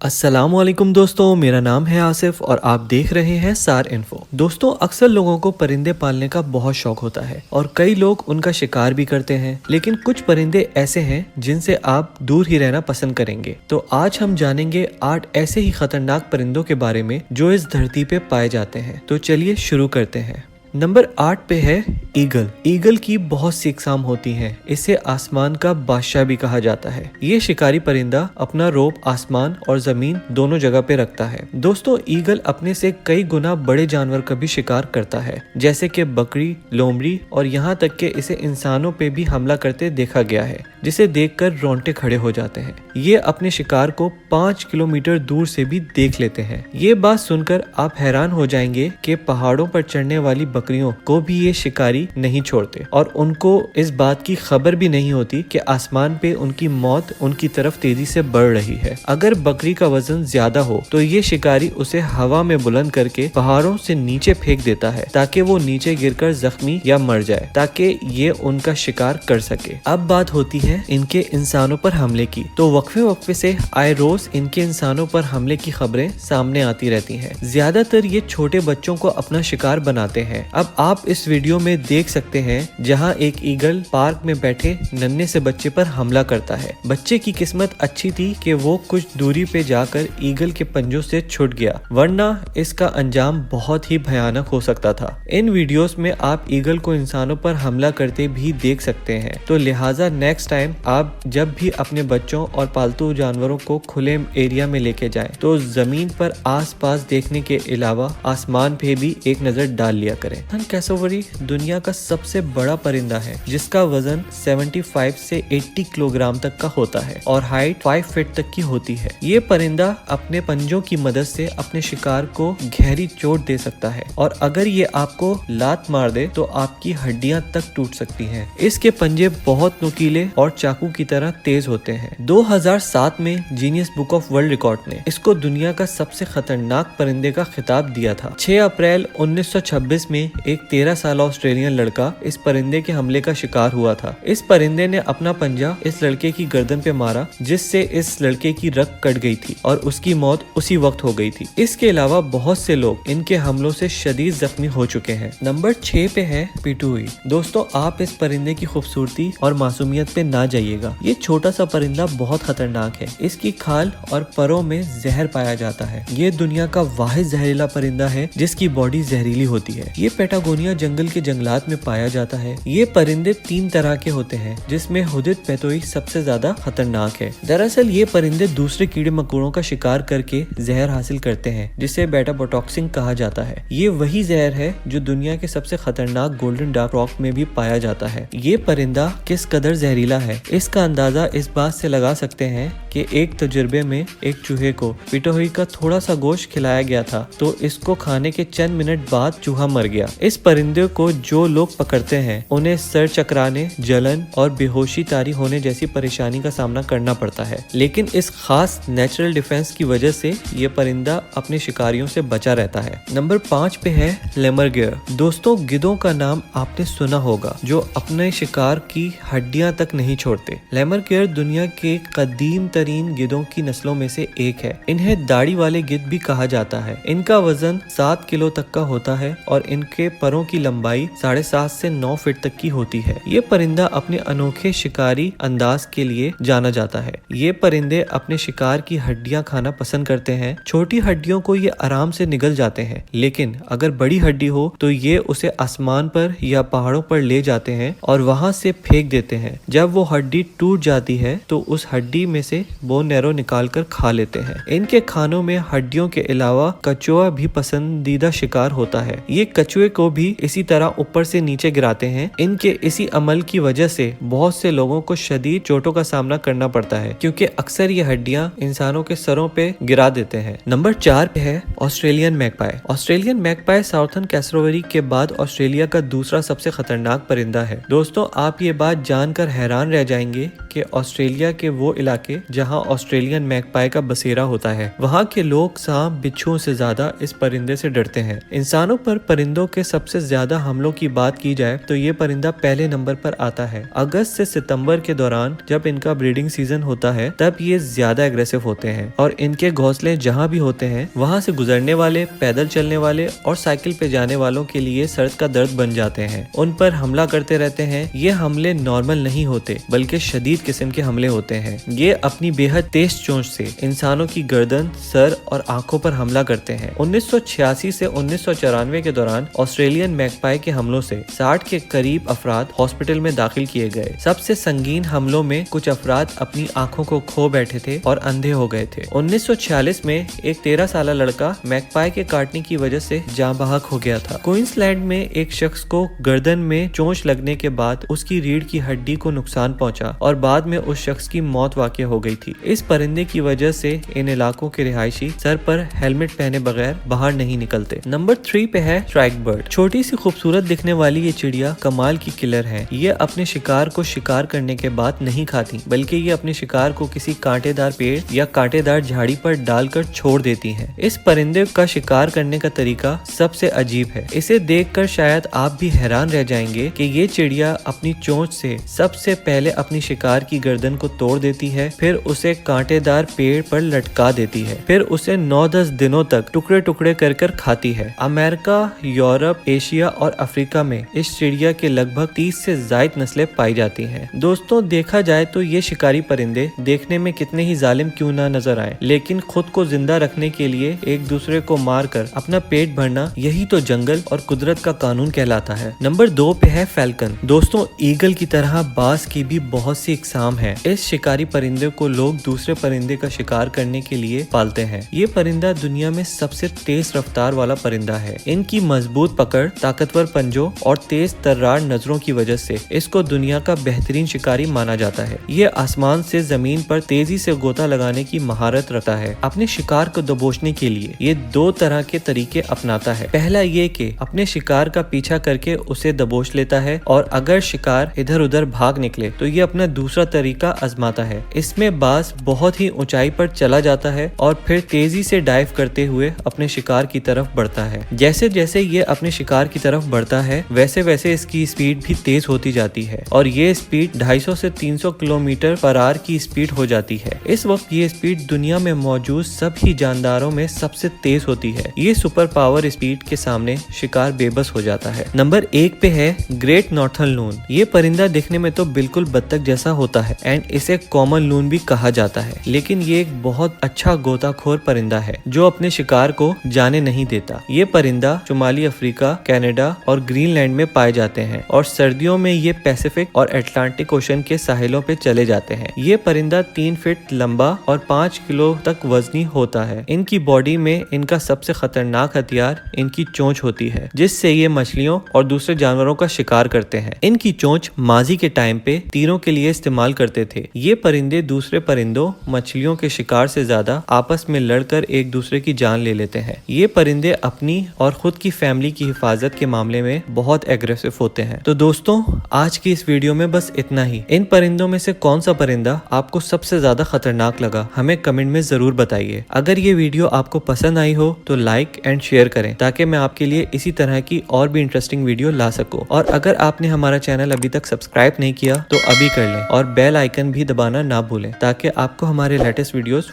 अस्सलाम वालेकुम दोस्तों, मेरा नाम है आसिफ और आप देख रहे हैं सार इन्फो। दोस्तों, अक्सर लोगों को परिंदे पालने का बहुत शौक होता है और कई लोग उनका शिकार भी करते हैं, लेकिन कुछ परिंदे ऐसे हैं जिनसे आप दूर ही रहना पसंद करेंगे। तो आज हम जानेंगे 8 ऐसे ही खतरनाक परिंदों के बारे में जो इस धरती पे पाए जाते हैं। तो चलिए शुरू करते हैं। नंबर 8 पे है ईगल। ईगल की बहुत सी इकसाम होती हैं। इसे आसमान का बादशाह भी कहा जाता है। ये शिकारी परिंदा अपना रोब आसमान और जमीन दोनों जगह पे रखता है। दोस्तों, ईगल अपने से कई गुना बड़े जानवर का भी शिकार करता है, जैसे कि बकरी, लोमड़ी और यहाँ तक कि इसे इंसानों पे भी हमला करते देखा गया है, जिसे देखकर रोंगटे खड़े हो जाते हैं। ये अपने शिकार को 5 किलोमीटर दूर से भी देख लेते हैं। ये बात सुनकर आप हैरान हो जाएंगे कि पहाड़ों पर चढ़ने वाली बकरियों को भी ये शिकारी नहीं छोड़ते और उनको इस बात की खबर भी नहीं होती कि आसमान पे उनकी मौत उनकी तरफ तेजी से बढ़ रही है। अगर बकरी का वजन ज्यादा हो तो ये शिकारी उसे हवा में बुलंद करके पहाड़ों से नीचे फेंक देता है ताकि वो नीचे गिरकर जख्मी या मर जाए, ताकि ये उनका शिकार कर सके। अब बात होती है इनके इंसानों पर हमले की। तो वक्फे से आए रोज इनके इंसानों पर हमले की खबरें सामने आती रहती हैं। ज्यादातर ये छोटे बच्चों को अपना शिकार बनाते हैं। अब आप इस वीडियो में देख सकते हैं जहां एक ईगल पार्क में बैठे नन्हे से बच्चे पर हमला करता है। बच्चे की किस्मत अच्छी थी कि वो कुछ दूरी पे जाकर ईगल के पंजों से छूट गया, वरना इसका अंजाम बहुत ही भयानक हो सकता था। इन वीडियोस में आप ईगल को इंसानों पर हमला करते भी देख सकते हैं। तो लिहाजा नेक्स्ट टाइम आप जब भी अपने बच्चों और पालतू जानवरों को खुले एरिया में लेके जाएं, तो जमीन पर आसपास देखने के अलावा आसमान पे भी एक नजर डाल लिया करें। कैसोवरी दुनिया का सबसे बड़ा परिंदा है, जिसका वजन 75 से 80 किलोग्राम तक का होता है और हाइट 5 फीट तक की होती है। ये परिंदा अपने पंजों की मदद से अपने शिकार को गहरी चोट दे सकता है और अगर ये आपको लात मार दे तो आपकी हड्डियां तक टूट सकती हैं। इसके पंजे बहुत नुकीले और चाकू की तरह तेज होते हैं। 2007 में genius book of world record ने इसको दुनिया का सबसे खतरनाक परिंदे का खिताब दिया था। 6 अप्रैल 1926 में एक 13 साल ऑस्ट्रेलियन लड़का इस परिंदे के हमले का शिकार हुआ था। इस परिंदे ने अपना पंजा इस लड़के की गर्दन पे मारा, जिससे इस लड़के की रग कट गई थी और उसकी मौत उसी वक्त हो गई थी। इसके अलावा बहुत से लोग इनके हमलों से शदीद जख्मी हो चुके हैं। नंबर 6 पे है पिटूई। दोस्तों, आप इस परिंदे की खूबसूरती और मासूमियत पे ना जाइएगा। ये छोटा सा परिंदा बहुत खतरनाक है। इसकी खाल और परों में जहर पाया जाता है। ये दुनिया का वाहिद जहरीला परिंदा है जिसकी बॉडी जहरीली होती है। ये पैटागोनिया जंगल के जंगलात में पाया जाता है। ये परिंदे 3 तरह के होते हैं, जिसमें हुदिद पेतोई सबसे ज्यादा खतरनाक है। दरअसल ये परिंदे दूसरे कीड़े मकोड़ों का शिकार करके जहर हासिल करते हैं, जिसे बेटा बोटॉक्सिन कहा जाता है। ये वही जहर है जो दुनिया के सबसे खतरनाक गोल्डन डार्क रॉक में भी पाया जाता है। ये परिंदा किस कदर जहरीला है, इसका अंदाजा इस बात से लगा सकते हैं कि एक तजुर्बे में एक चूहे को पिटोई का थोड़ा सा गोश्त खिलाया गया था, तो इसको खाने के चंद मिनट बाद चूहा मर गया। इस परिंदे को जो लोग पकड़ते हैं उन्हें सर चकराने, जलन और बेहोशी तारी होने जैसी परेशानी का सामना करना पड़ता है, लेकिन इस खास नेचुरल डिफेंस की वजह से ये परिंदा अपने शिकारियों से बचा रहता है। नंबर 5 पे है लेमरगियर। दोस्तों, गिद्धों का नाम आपने सुना होगा, जो अपने शिकार की हड्डियां तक नहीं छोड़ते। लेमरगियर दुनिया के कदीम तरीन गिद्धों की नस्लों में से एक है। इन्हें दाढ़ी वाले गिद्ध भी कहा जाता है। इनका वजन 7 किलो तक का होता है और इनके परों की लंबाई 7.5 से 9 फीट तक की होती है। ये परिंदा अपने अनोखे शिकारी अंदाज के लिए जाना जाता है। ये परिंदे अपने शिकार की हड्डियां खाना पसंद करते हैं। छोटी हड्डियों को ये आराम से निगल जाते हैं, लेकिन अगर बड़ी हड्डी हो तो ये उसे आसमान पर या पहाड़ों पर ले जाते हैं और वहां से फेंक देते हैं। जब वो हड्डी टूट जाती है तो उस हड्डी में से बोन नैरो निकाल कर खा लेते हैं। इनके खानों में हड्डियों के अलावा कछुआ भी पसंदीदा शिकार होता है। ये कछुए को भी इसी तरह ऊपर से नीचे गिराते हैं। इनके इसी अमल की वजह से बहुत से लोगों को शदीद चोटों का सामना करना पड़ता है, क्योंकि अक्सर ये हड्डियां इंसानों के सरों पे गिरा देते हैं। नंबर 4 पे है Australian magpie. Australian magpie southern cassowary के बाद ऑस्ट्रेलिया का दूसरा सबसे खतरनाक परिंदा है। दोस्तों, आप ये बात जानकर हैरान रह जाएंगे कि ऑस्ट्रेलिया के वो इलाके जहां ऑस्ट्रेलियन मैगपाई का बसेरा होता है, वहां के लोग सांप बिच्छुओं से ज्यादा इस परिंदे से डरते हैं। इंसानों पर परिंदों के सबसे ज्यादा हमलों की बात की जाए तो ये परिंदा पहले नंबर पर आता है। अगस्त से सितंबर के दौरान जब इनका ब्रीडिंग सीजन होता है तब ये ज्यादा एग्रेसिव होते हैं और इनके घोंसले जहाँ भी होते हैं वहाँ से गुजरने वाले, पैदल चलने वाले और साइकिल पे जाने वालों के लिए सर का दर्द बन जाते हैं। उन पर हमला करते रहते हैं। ये हमले नॉर्मल नहीं होते बल्कि शदीद किस्म के हमले होते हैं। ये अपनी बेहद तेज चोंच से इंसानों की गर्दन, सर और आंखों पर हमला करते हैं। 1986 से 1994 के दौरान ऑस्ट्रेलियन मैगपाई के हमलों से 60 के करीब अफराद हॉस्पिटल में दाखिल किए गए। सबसे संगीन हमलों में कुछ अफराद अपनी आंखों को खो बैठे थे और अंधे हो गए थे। 1946 में एक 13 साल लड़का मैगपाई के काटने की वजह से जाँ बहक हो गया था। क्वींसलैंड में एक शख्स को गर्दन में चोंच लगने के बाद उसकी रीढ़ की हड्डी को नुकसान पहुंचा और बाद में उस शख्स की मौत वाक़ई हो गई थी। इस परिंदे की वजह से इन इलाकों के रिहायशी सर पर हेलमेट पहने बगैर बाहर नहीं निकलते। नंबर 3 पे है स्ट्राइक बर्ड। छोटी सी खूबसूरत दिखने वाली ये चिड़िया कमाल की किलर है। ये अपने शिकार को शिकार करने के बाद नहीं खाती बल्कि ये अपने शिकार को किसी कांटेदार पेड़ या कांटेदार झाड़ी पर डालकर छोड़ देती हैं। इस परिंदे का शिकार करने का तरीका सबसे अजीब है। इसे देखकर शायद आप भी हैरान रह जाएंगे कि ये चिड़िया अपनी चोंच से सबसे पहले अपनी शिकार की गर्दन को तोड़ देती है, फिर उसे कांटेदार पेड़ पर लटका देती है, फिर उसे 9-10 दिनों तक टुकड़े टुकड़े कर कर खाती है। अमेरिका, यूरोप, एशिया और अफ्रीका में इस चिड़िया के लगभग 30 से ज्यादा नस्लें पाई जाती हैं। दोस्तों, देखा जाए तो ये शिकारी परिंदे देखने में कितने ही जालिम क्यों ना नजर आए, लेकिन खुद को जिंदा रखने के लिए एक दूसरे को मार कर अपना पेट भरना, यही तो जंगल और कुदरत का कानून कहलाता है। नंबर 2 पे है फैल्कन। दोस्तों, ईगल की तरह बाज की भी बहुत सी इकसाम है। इस शिकारी परिंदे को लोग दूसरे परिंदे का शिकार करने के लिए पालते हैं। ये परिंदा दुनिया में सबसे तेज रफ्तार वाला परिंदा है। इनकी मजबूत पकड़, ताकतवर पंजों और तेज तर्रार नजरों की वजह से इसको दुनिया का बेहतरीन शिकारी माना जाता है। ये आसमान से जमीन पर तेजी से गोता लगाने की महारत रखता है। अपने शिकार को दबोचने के लिए ये 2 तरह के तरीके अपनाता है। पहला ये कि अपने शिकार का पीछा करके उसे दबोच लेता है और अगर शिकार इधर उधर भाग निकले तो ये अपना दूसरा तरीका आजमाता है। इसमें बाज बहुत ही ऊंचाई पर चला जाता है और फिर तेजी से डाइव करते हुए अपने शिकार की तरफ बढ़ता है। जैसे जैसे ये अपने शिकार की तरफ बढ़ता है वैसे वैसे इसकी स्पीड भी तेज होती जाती है और ये स्पीड 250 से 300 किलोमीटर पर आवर की स्पीड हो जाती है। इस वक्त ये स्पीड दुनिया में मौजूद सभी जानदारों में सबसे तेज होती है। ये सुपर पावर स्पीड के सामने शिकार बेबस हो जाता है। नंबर 1 पे है ग्रेट नॉर्थर्न लून। ये परिंदा दिखने में तो बिल्कुल बत्तख जैसा होता है एंड इसे कॉमन लून भी कहा जाता है, लेकिन ये एक बहुत अच्छा गोताखोर परिंदा है जो अपने शिकार को जाने नहीं देता। ये परिंदा शुमाली अफ्रीका, कनाडा और ग्रीनलैंड में पाए जाते हैं और सर्दियों में ये पैसिफिक और अटलांटिक ओशन के साहिलों पे चले जाते हैं। ये परिंदा 3 फीट लंबा और 5 किलो तक वजनी होता है। इनकी बॉडी में इनका सबसे खतरनाक हथियार इनकी चोंच होती है, जिससे ये मछलियों और दूसरे जानवरों का शिकार करते हैं। इनकी चोंच माजी के टाइम पे तीरों के लिए इस्तेमाल करते थे। ये परिंदे दूसरे परिंदों, मछलियों के शिकार से ज्यादा आपस में लड़कर एक दूसरे की जान ले लेते हैं। ये परिंदे अपनी और खुद की फैमिली की हिफाजत के मामले में बहुत एग्रेसिव होते हैं। तो दोस्तों, आज की इस वीडियो में बस इतना ही। इन परिंदों में से कौन सा परिंदा आपको सबसे ज्यादा खतरनाक लगा, हमें कमेंट में जरूर बताइए। अगर ये वीडियो आपको पसंद आई हो तो लाइक एंड शेयर करें ताकि मैं आपके लिए इसी तरह की और भी इंटरेस्टिंग वीडियो ला सकूं। और अगर आपने हमारा चैनल अभी तक सब्सक्राइब नहीं किया तो अभी कर लें और बेल आइकन भी दबाना ना भूलें ताकि आपको हमारे लेटेस्ट वीडियोस